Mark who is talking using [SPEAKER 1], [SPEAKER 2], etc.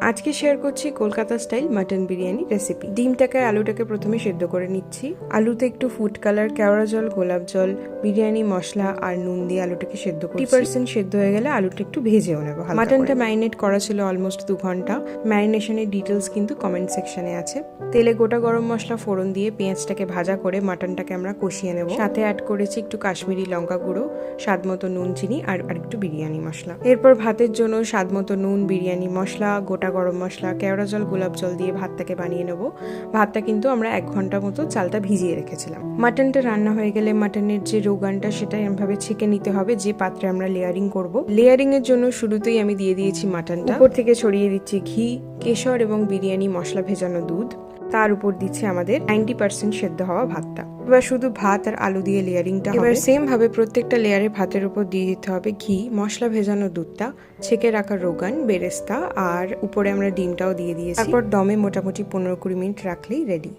[SPEAKER 1] আজকে শেয়ার করছি Kolkata style mutton biryani recipe. ডিমটাকে আলুটাকে প্রথমে সেদ্ধ করে নিচ্ছি। আলুতে একটু ফুড কালার, কেওড়া জল, গোলাপ জল, বিরিয়ানি মশলা আর নুন দিয়ে আলুটাকে সেদ্ধ করছি। 50% সেদ্ধ হয়ে গেলে আলুটা একটু ভেজেও নেবো। মাটনটা ম্যারিনেট করা ছিল অলমোস্ট 2 ঘন্টা। ম্যারিনেশনের ডিটেলস কিন্তু কমেন্ট সেকশনে আছে। তেলে গোটা গরম মশলা ফোড়ন দিয়ে পেঁয়াজটাকে ভাজা করে মাটনটাকে আমরা কষিয়ে নেব। সাথে অ্যাড করেছি একটু কাশ্মীরি লঙ্কা গুঁড়ো, স্বাদ মতো নুন, চিনি আর একটু বিরিয়ানি মশলা। এরপর ভাতের জন্য স্বাদ মতো নুন, বিরিয়ানি মশলা, গোটা গরম মশলা, কেওড়া জল, গোলাপ জল দিয়ে ভাতটাকে বানিয়ে নেব। ভাতটা কিন্তু আমরা 1 ঘন্টা মতো চালটা ভিজিয়ে রেখেছিলাম। মাটনটা রান্না হয়ে গেলে মাটনের যে রোগানটা সেটা এভাবে ছেঁকে নিতে হবে যে পাত্রে আমরা লেয়ারিং করব। লেয়ারিং এর জন্য শুরুতেই আমি দিয়ে দিয়েছি মাটনটা, উপর থেকে ছড়িয়ে দিচ্ছি ঘি, কেশর এবং বিরিয়ানি মশলা ভেজানো দুধ, তার উপর দিচ্ছে আমাদের 90% সেদ্ধ হওয়া ভাতটা। এবার শুধু ভাত আর আলু দিয়ে লেয়ারিংটা হবে। এবার সেম ভাবে প্রত্যেকটা লেয়ারে ভাতের উপর দিয়ে দিতে হবে ঘি, মশলা ভেজানো দুধটা, ছেঁকে রাখা রোগান, বেরেস্তা আর উপরে আমরা ডিমটাও দিয়ে দিয়েছি। তারপর দমে মোটামুটি 15-20 মিনিট রাখলেই রেডি।